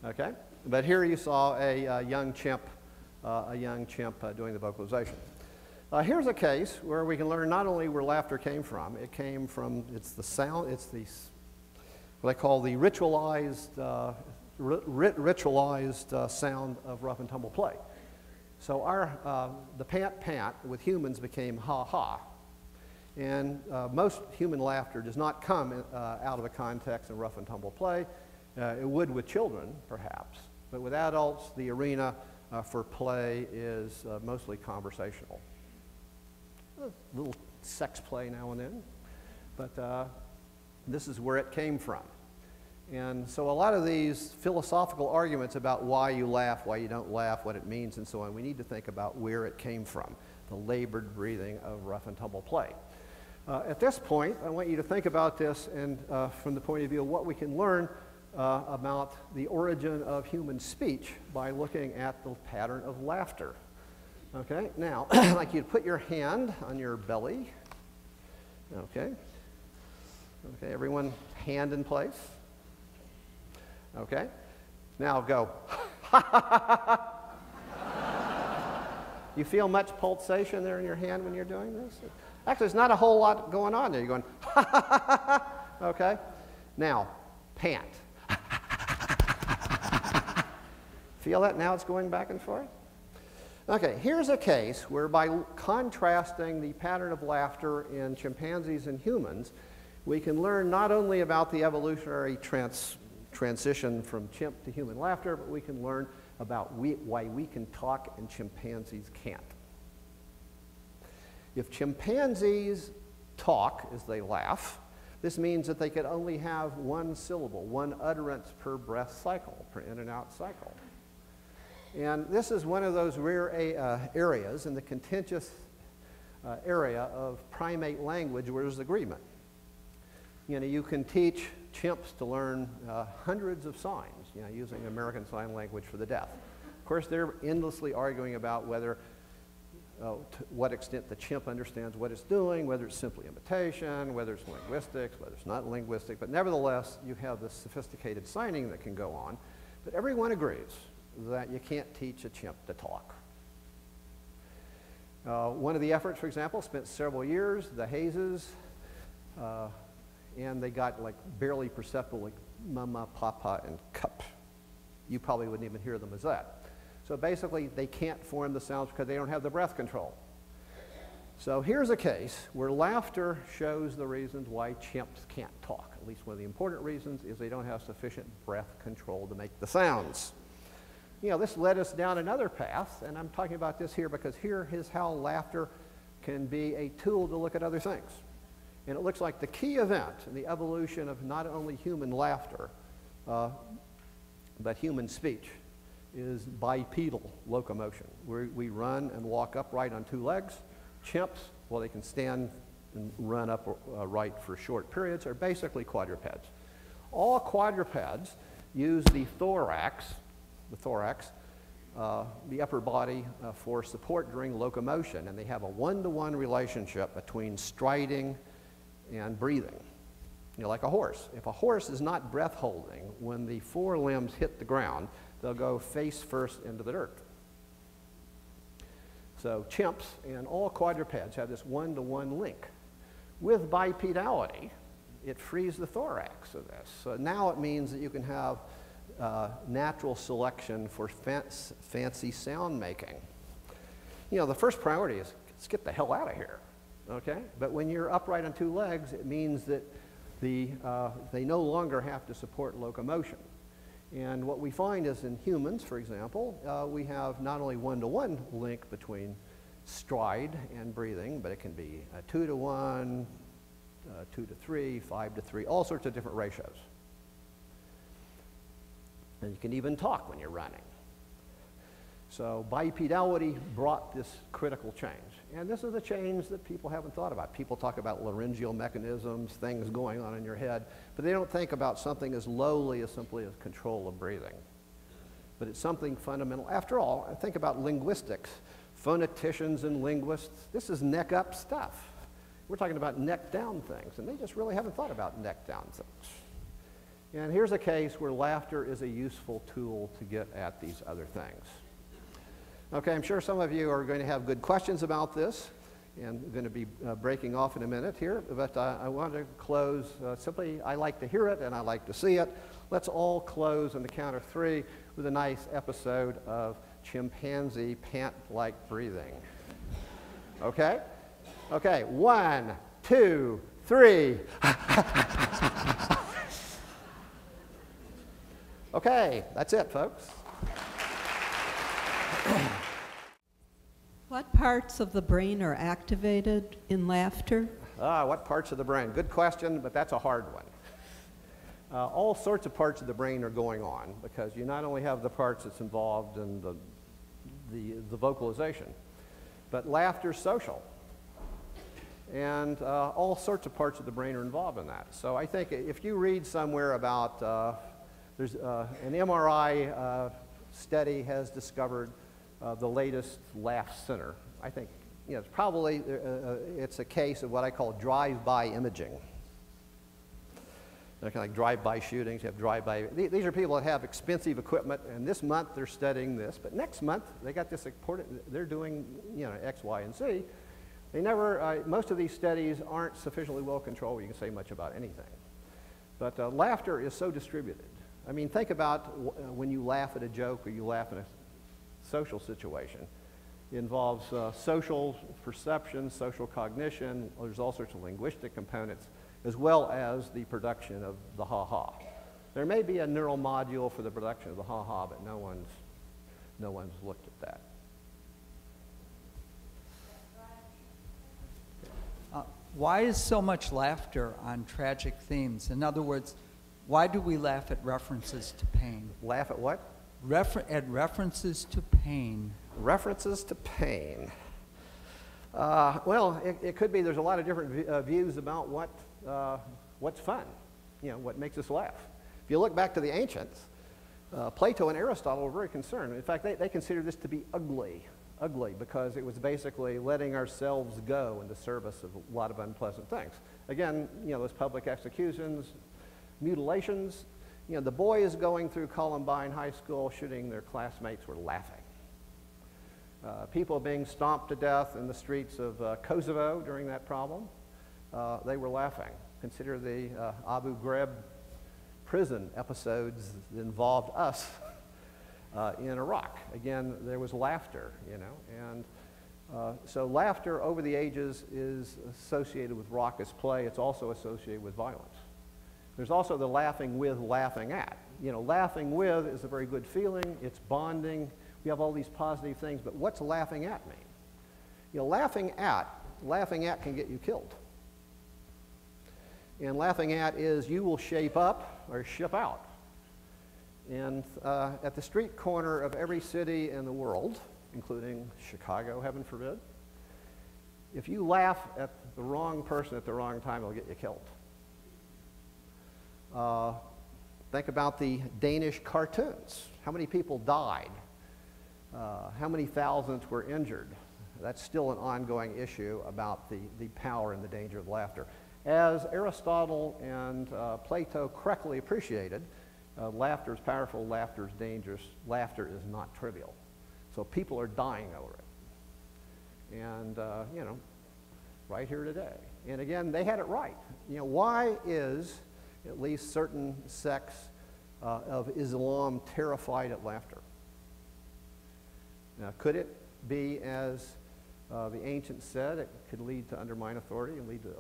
Speaker 1: Okay? But here you saw a young chimp doing the vocalization. Here's a case where we can learn not only where laughter came from, it's the sound, it's the, what I call the ritualized sound of rough and tumble play. So the pant with humans became ha-ha. And most human laughter does not come out of the context of rough and tumble play. It would with children, perhaps. But with adults, the arena for play is mostly conversational. A little sex play now and then. But this is where it came from. And so a lot of these philosophical arguments about why you laugh, why you don't laugh, what it means, and so on, we need to think about where it came from, the labored breathing of rough and tumble play. At this point, I want you to think about this and from the point of view of what we can learn about the origin of human speech by looking at the pattern of laughter. Okay, now, I'd like you to put your hand on your belly. Okay. Okay, everyone, hand in place. Okay. Now go. You feel much pulsation there in your hand when you're doing this? Actually, there's not a whole lot going on there. You're going, ha ha ha ha ha. Okay? Now, pant. Feel that? Now it's going back and forth? Okay, here's a case where by contrasting the pattern of laughter in chimpanzees and humans, we can learn not only about the evolutionary transition from chimp to human laughter, but we can learn about why we can talk and chimpanzees can't. If chimpanzees talk as they laugh, this means that they could only have one syllable, one utterance per breath cycle, per in and out cycle. And this is one of those rare areas in the contentious area of primate language where there's agreement. You know, you can teach chimps to learn hundreds of signs, you know, using American Sign Language for the deaf. Of course, they're endlessly arguing about whether, to what extent the chimp understands what it's doing, whether it's simply imitation, whether it's linguistics, whether it's not linguistic. But nevertheless, you have this sophisticated signing that can go on. But everyone agrees that you can't teach a chimp to talk. One of the efforts, for example, spent several years, the Hayeses, and they got like barely perceptible, like mama, papa, and cup. You probably wouldn't even hear them as that. So basically, they can't form the sounds because they don't have the breath control. So here's a case where laughter shows the reasons why chimps can't talk. At least one of the important reasons is they don't have sufficient breath control to make the sounds. You know, this led us down another path, and I'm talking about this here because here is how laughter can be a tool to look at other things. And it looks like the key event in the evolution of not only human laughter, but human speech is bipedal locomotion, where we run and walk upright on 2 legs. Chimps, well, they can stand and run upright for short periods, are basically quadrupeds. All quadrupeds use the thorax, the upper body, for support during locomotion, and they have a one-to-one relationship between striding and breathing. You know, like a horse. If a horse is not breath holding, when the forelimbs hit the ground, they'll go face first into the dirt. So chimps and all quadrupeds have this one-to-one link. With bipedality, it frees the thorax of this. So now it means that you can have natural selection for fancy sound making. You know, the first priority is let's get the hell out of here, okay? But when you're upright on two legs, it means that they no longer have to support locomotion. And what we find is in humans, for example, we have not only one-to-one link between stride and breathing, but it can be 2-to-1, 2-to-3, 5-to-3, all sorts of different ratios. And you can even talk when you're running. So bipedality brought this critical change. And this is a change that people haven't thought about. People talk about laryngeal mechanisms, things going on in your head, but they don't think about something as lowly as simply as control of breathing. But it's something fundamental. After all, I think about linguistics. Phoneticians and linguists, this is neck up stuff. We're talking about neck down things, and they just really haven't thought about neck down things. And here's a case where laughter is a useful tool to get at these other things. Okay, I'm sure some of you are going to have good questions about this, and I'm going to be breaking off in a minute here, but I want to close simply, I like to hear it and I like to see it. Let's all close on the count of 3 with a nice episode of chimpanzee pant-like breathing. Okay? Okay, 1, 2, 3. Okay, that's it, folks.
Speaker 9: What parts of the brain are activated in laughter?
Speaker 1: What parts of the brain? Good question, but that's a hard one. All sorts of parts of the brain are going on because you not only have the parts that's involved in the vocalization, but laughter's social. And all sorts of parts of the brain are involved in that. So I think if you read somewhere about, there's an MRI study has discovered the latest laugh center. I think it's probably it's a case of what I call drive-by imaging. They're kind of like drive-by shootings. You have drive-by. These are people that have expensive equipment, and this month they're studying this, but next month they got this important. They're doing X, Y, and Z. They never. Most of these studies aren't sufficiently well controlled where you can say much about anything. But laughter is so distributed. I mean, think about when you laugh at a joke or you laugh in a social situation. It involves social perception, social cognition. There's all sorts of linguistic components, as well as the production of the ha-ha. There may be a neural module for the production of the ha-ha, but no one's looked at that.
Speaker 10: Why is so much laughter on tragic themes? In other words, why do we laugh at references to pain?
Speaker 1: Laugh at what?
Speaker 10: At references to pain.
Speaker 1: References to pain. Well, it could be there's a lot of different views about what's fun, what makes us laugh. If you look back to the ancients, Plato and Aristotle were very concerned. In fact, they considered this to be ugly because it was basically letting ourselves go in the service of a lot of unpleasant things. Again, those public executions, mutilations. The boys going through Columbine High School shooting their classmates were laughing. People being stomped to death in the streets of Kosovo during that problem, they were laughing. Consider the Abu Ghraib prison episodes that involved us in Iraq. Again, there was laughter, and so laughter over the ages is associated with raucous play. It's also associated with violence. There's also the laughing with, laughing at. Laughing with is a very good feeling. It's bonding. We have all these positive things, but what's laughing at mean? Laughing at can get you killed. And laughing at is you will shape up or ship out. And at the street corner of every city in the world, including Chicago, heaven forbid, if you laugh at the wrong person at the wrong time, it'll get you killed. Think about the Danish cartoons. How many people died? How many thousands were injured? That's still an ongoing issue about the power and the danger of laughter. As Aristotle and Plato correctly appreciated, laughter is powerful, laughter is dangerous, laughter is not trivial. So people are dying over it. And, you know, right here today. And again, they had it right. You know, why is at least certain sects of Islam terrified at laughter? Now, could it be, as the ancients said, it could lead to undermine authority and lead to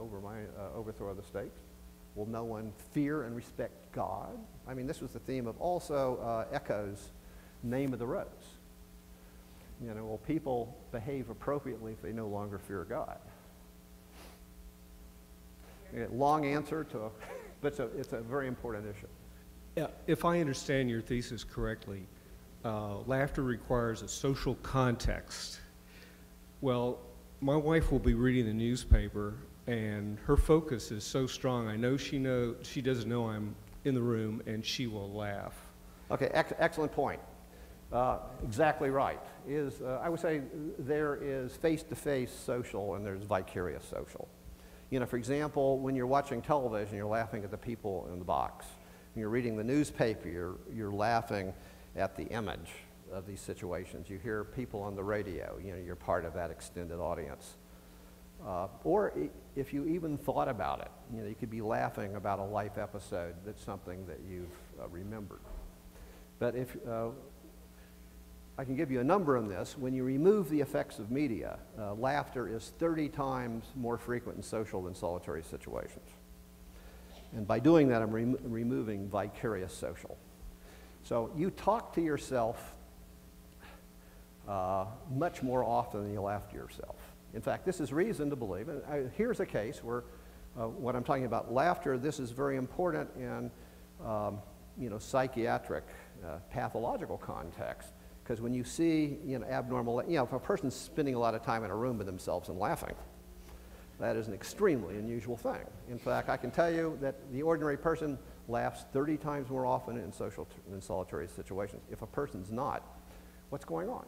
Speaker 1: overthrow of the state? Will no one fear and respect God? I mean, this was the theme of also Echo's Name of the Rose. You know, will people behave appropriately if they no longer fear God? Long answer to a, but it's a very important issue.
Speaker 11: Yeah, if I understand your thesis correctly, laughter requires a social context. Well, my wife will be reading the newspaper, and her focus is so strong. I know she doesn't know I'm in the room, and she will laugh.
Speaker 1: Okay, excellent point. Exactly right. I would say there is face-to-face social and there's vicarious social. You know, for example, when you're watching television, you're laughing at the people in the box. When you're reading the newspaper, you're laughing at the image of these situations. You hear people on the radio, you know, you're part of that extended audience. Or if you even thought about it, you know, you could be laughing about a life episode that's something that you've remembered. But if I can give you a number on this, when you remove the effects of media, laughter is 30 times more frequent in social than solitary situations. And by doing that, I'm removing vicarious social. So you talk to yourself much more often than you laugh to yourself. In fact, this is reason to believe, and here's a case where what I'm talking about laughter, this is very important in you know, psychiatric, pathological context. Because when you see, you know, abnormal, you know, if a person's spending a lot of time in a room with themselves and laughing, that is an extremely unusual thing. In fact, I can tell you that the ordinary person laughs 30 times more often in solitary situations. If a person's not, what's going on?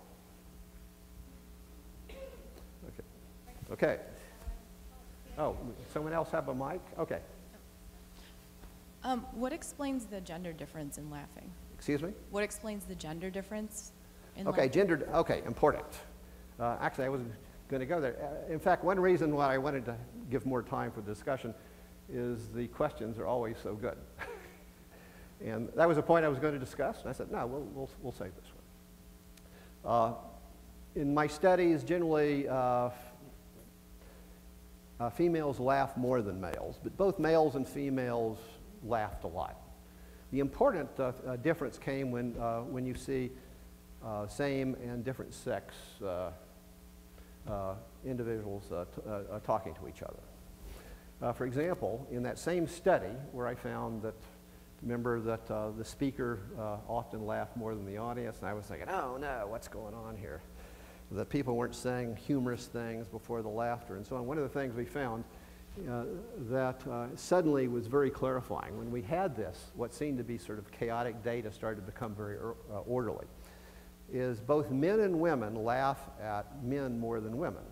Speaker 1: Okay. Okay. Oh, someone else have a mic? Okay.
Speaker 12: What explains the gender difference in laughing?
Speaker 1: Excuse me?
Speaker 12: What explains the gender difference in
Speaker 1: okay,
Speaker 12: laughing?
Speaker 1: Okay, important. Actually, I wasn't going to go there. In fact, one reason why I wanted to give more time for the discussion is the questions are always so good. And that was a point I was going to discuss, and I said, no, we'll save this one. In my studies, generally, females laugh more than males, but both males and females laughed a lot. The important difference came when you see same and different sex individuals talking to each other. For example, in that same study where I found that, remember that the speaker often laughed more than the audience, and I was thinking, oh no, what's going on here? That people weren't saying humorous things before the laughter and so on. One of the things we found that suddenly was very clarifying. When we had this, what seemed to be sort of chaotic data started to become very orderly, is both men and women laugh at men more than women.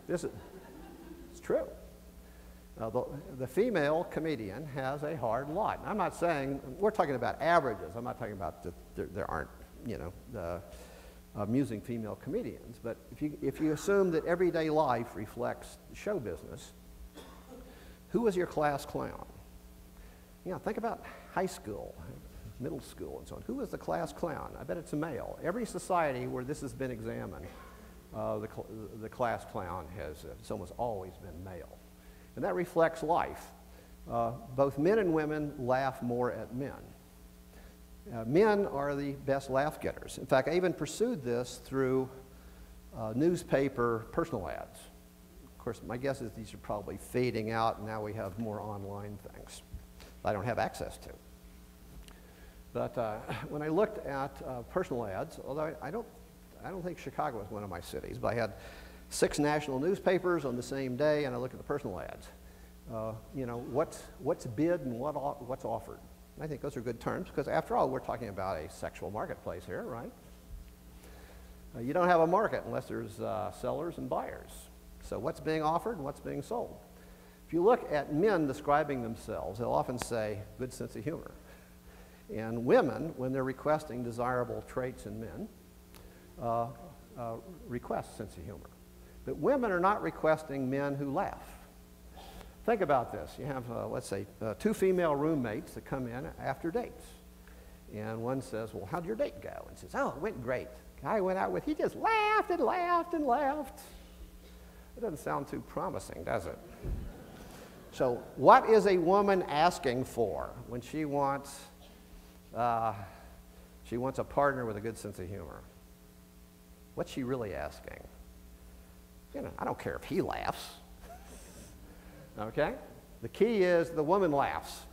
Speaker 1: It's true. The female comedian has a hard lot. And I'm not saying, we're talking about averages. I'm not talking about that there aren't, you know, amusing female comedians. But if you assume that everyday life reflects show business, who was your class clown? You know, think about high school, middle school, and so on. Who was the class clown? I bet it's a male. Every society where this has been examined, the class clown it's almost always been male. And that reflects life. Both men and women laugh more at men. Men are the best laugh getters. In fact, I even pursued this through newspaper personal ads. Of course, my guess is these are probably fading out, and now we have more online things I don't have access to. But when I looked at personal ads, although I don't think Chicago was one of my cities, but I had 6 national newspapers on the same day, and I looked at the personal ads. You know, what's bid and what's offered. And I think those are good terms, because after all, we're talking about a sexual marketplace here, right? You don't have a market unless there's sellers and buyers. So what's being offered and what's being sold? If you look at men describing themselves, they'll often say, good sense of humor. And women, when they're requesting desirable traits in men, request sense of humor. But women are not requesting men who laugh. Think about this. You have, let's say, two female roommates that come in after dates. And one says, well, how'd your date go? And says, oh, it went great. The guy I went out with, he just laughed and laughed and laughed. It doesn't sound too promising, does it? So what is a woman asking for when she wants a partner with a good sense of humor? What's she really asking? You know, I don't care if he laughs. Okay? The key is the woman laughs.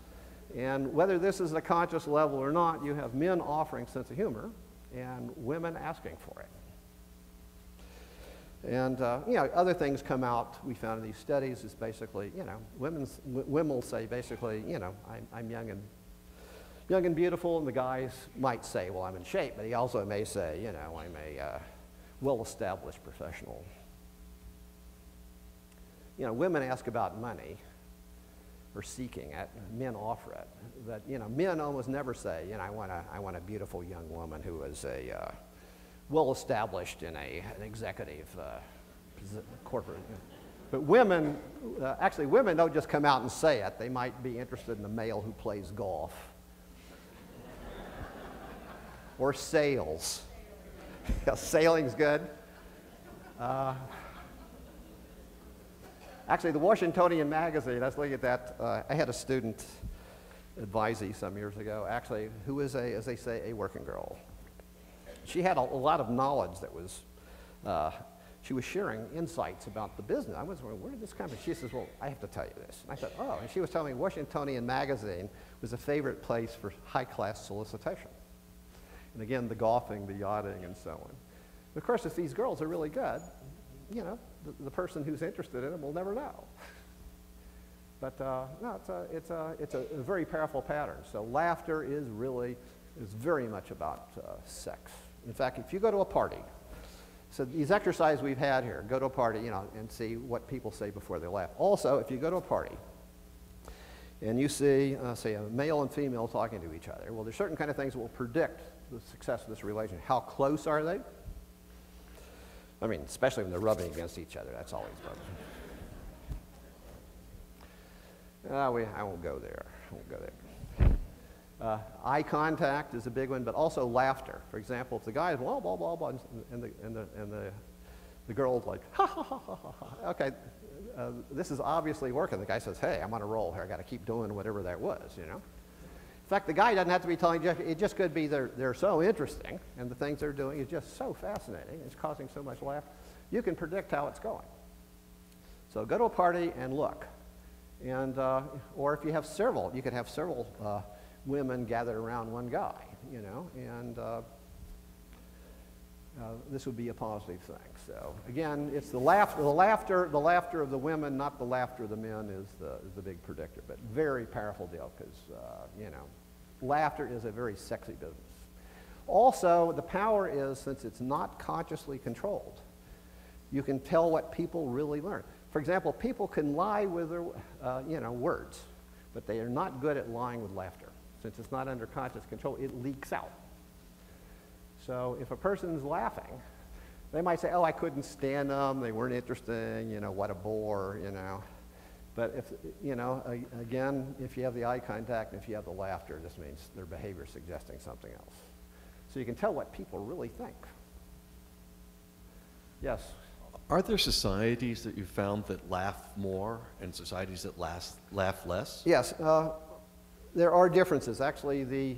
Speaker 1: And whether this is a conscious level or not, you have men offering sense of humor and women asking for it. And, you know, other things come out, we found in these studies, is basically, you know, women will say basically, you know, I'm young and beautiful, and the guys might say, well, I'm in shape, but he also may say, you know, I'm a well-established professional. You know, women ask about money or seeking it, men offer it. But, you know, men almost never say, you know, I want a beautiful young woman who is a well-established in an executive corporate. But women, actually women don't just come out and say it. They might be interested in a male who plays golf or sails. Yeah, sailing's good. Actually, the Washingtonian magazine, I was looking at that. I had a student advisee some years ago, actually, who was, as they say, a working girl. She had a lot of knowledge that was, she was sharing insights about the business. I was wondering, where did this come from? She says, well, I have to tell you this. And I thought, oh, and she was telling me Washingtonian magazine was a favorite place for high-class solicitation. And again, the golfing, the yachting, and so on. Of course, if these girls are really good, you know, the person who's interested in them will never know. But no, it's a very powerful pattern. So laughter is very much about sex. In fact, if you go to a party, so these exercises we've had here, go to a party, you know, and see what people say before they laugh. Also, if you go to a party and you see, say, a male and female talking to each other, well, there's certain kind of things that will predict the success of this relationship. How close are they? I mean, especially when they're rubbing against each other. That's always fun. I won't go there. I won't go there. Eye contact is a big one, but also laughter. For example, if the guy is blah, blah, blah, blah, and the girl's like, ha, ha, ha, ha, ha, ha. Okay, this is obviously working. The guy says, hey, I'm on a roll here. I got to keep doing whatever that was, you know. In fact, the guy doesn't have to be telling you, it just could be they're so interesting, and the things they're doing is just so fascinating, it's causing so much laughter. You can predict how it's going. So go to a party and look. And, or if you have several, you could have several women gathered around one guy, you know, and this would be a positive thing. So again, it's the laughter of the women, not the laughter of the men is the big predictor, but very powerful deal because, you know, laughter is a very sexy business. Also, the power is, since it's not consciously controlled, you can tell what people really learn. For example, people can lie with their, you know, words, but they are not good at lying with laughter. Since it's not under conscious control, it leaks out. So if a person's laughing, they might say, oh, I couldn't stand them, they weren't interesting, you know, what a bore, you know. But if, you know, again, if you have the eye contact and if you have the laughter, this means their behavior is suggesting something else. So you can tell what people really think. Yes?
Speaker 13: Are there societies that you found that laugh more and societies that laugh less?
Speaker 1: Yes, there are differences. Actually, the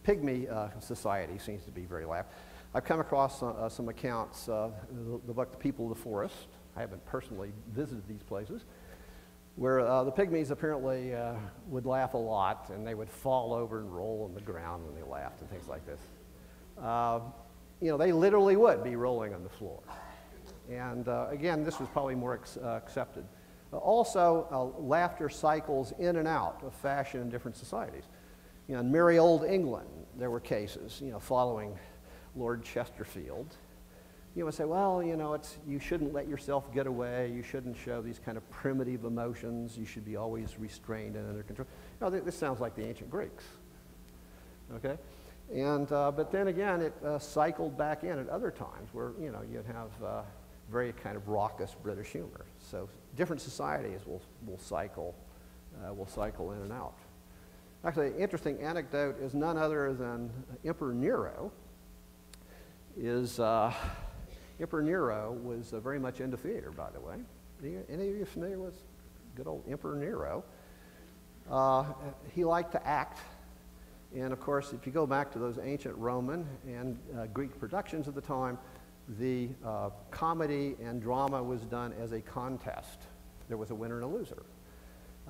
Speaker 1: Pygmy society seems to be very laugh. I've come across some accounts, the book The People of the Forest. I haven't personally visited these places, where the Pygmies apparently would laugh a lot, and they would fall over and roll on the ground when they laughed and things like this. You know, they literally would be rolling on the floor. And again, this was probably more accepted. Also, laughter cycles in and out of fashion in different societies. You know, in merry old England, there were cases, you know, following Lord Chesterfield, you would say, well, you know, you shouldn't let yourself get away. You shouldn't show these kind of primitive emotions. You should be always restrained and under control. You know, this sounds like the ancient Greeks, okay? And, but then again, it cycled back in at other times where, you know, you'd have very kind of raucous British humor. So different societies will cycle in and out. Actually, an interesting anecdote is none other than Emperor Nero. Emperor Nero was very much into theater, by the way. Any of you familiar with good old Emperor Nero? He liked to act. And of course, if you go back to those ancient Roman and Greek productions of the time, the comedy and drama was done as a contest. There was a winner and a loser.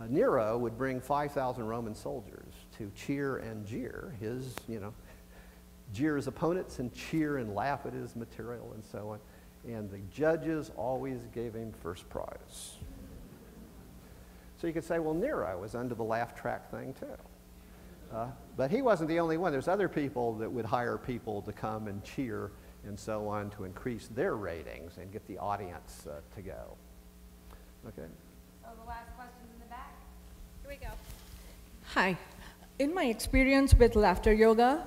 Speaker 1: Nero would bring 5,000 Roman soldiers to cheer and jeer his, you know, jeer his opponents and cheer and laugh at his material and so on. And the judges always gave him first prize. So you could say, well, Nero was under the laugh track thing too. But he wasn't the only one. There's other people that would hire people to come and cheer and so on to increase their ratings and get the audience to go. Okay.
Speaker 14: So the last question's in the back.
Speaker 3: Here we go.
Speaker 15: Hi. In my experience with laughter yoga,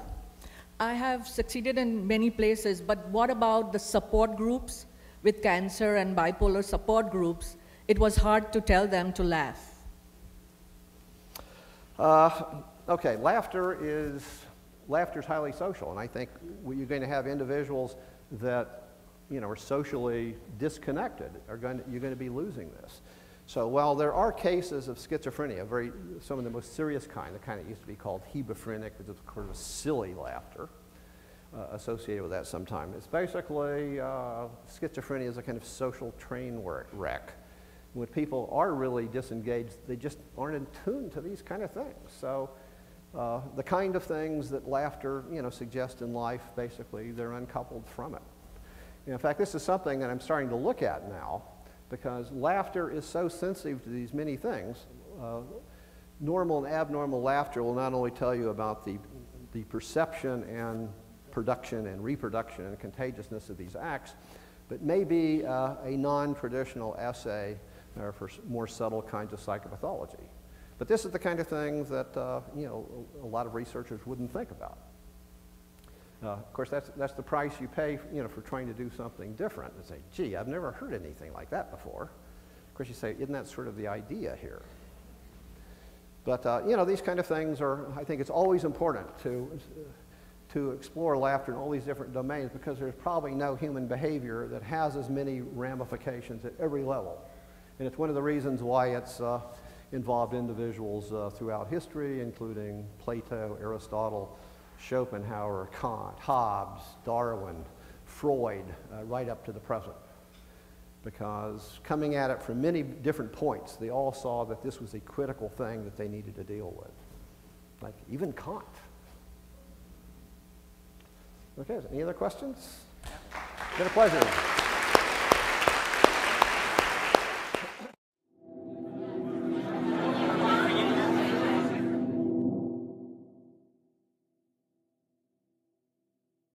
Speaker 15: I have succeeded in many places, but what about the support groups with cancer and bipolar support groups? It was hard to tell them to laugh.
Speaker 1: Okay, laughter is highly social, and I think you're going to have individuals that, you know, are socially disconnected. You're going to be losing this. So while there are cases of schizophrenia, some of the most serious kind, the kind that used to be called hebephrenic, which is of course silly laughter associated with that sometimes. It's basically schizophrenia is a kind of social train wreck. When people are really disengaged, they just aren't in tune to these kind of things. So the kind of things that laughter, you know, suggests in life, basically, they're uncoupled from it. In fact, this is something that I'm starting to look at now, because laughter is so sensitive to these many things. Normal and abnormal laughter will not only tell you about the perception and production and reproduction and contagiousness of these acts, but maybe a non-traditional essay for more subtle kinds of psychopathology. But this is the kind of thing that you know, a lot of researchers wouldn't think about. Of course, that's the price you pay, you know, for trying to do something different. And say, gee, I've never heard anything like that before. Of course, you say, isn't that sort of the idea here? But you know, these kind of things are, I think it's always important to explore laughter in all these different domains, because there's probably no human behavior that has as many ramifications at every level. And it's one of the reasons why it's involved individuals throughout history, including Plato, Aristotle, Schopenhauer, Kant, Hobbes, Darwin, Freud, right up to the present. Because coming at it from many different points, they all saw that this was a critical thing that they needed to deal with. Like even Kant. Okay, any other questions? It's been a pleasure.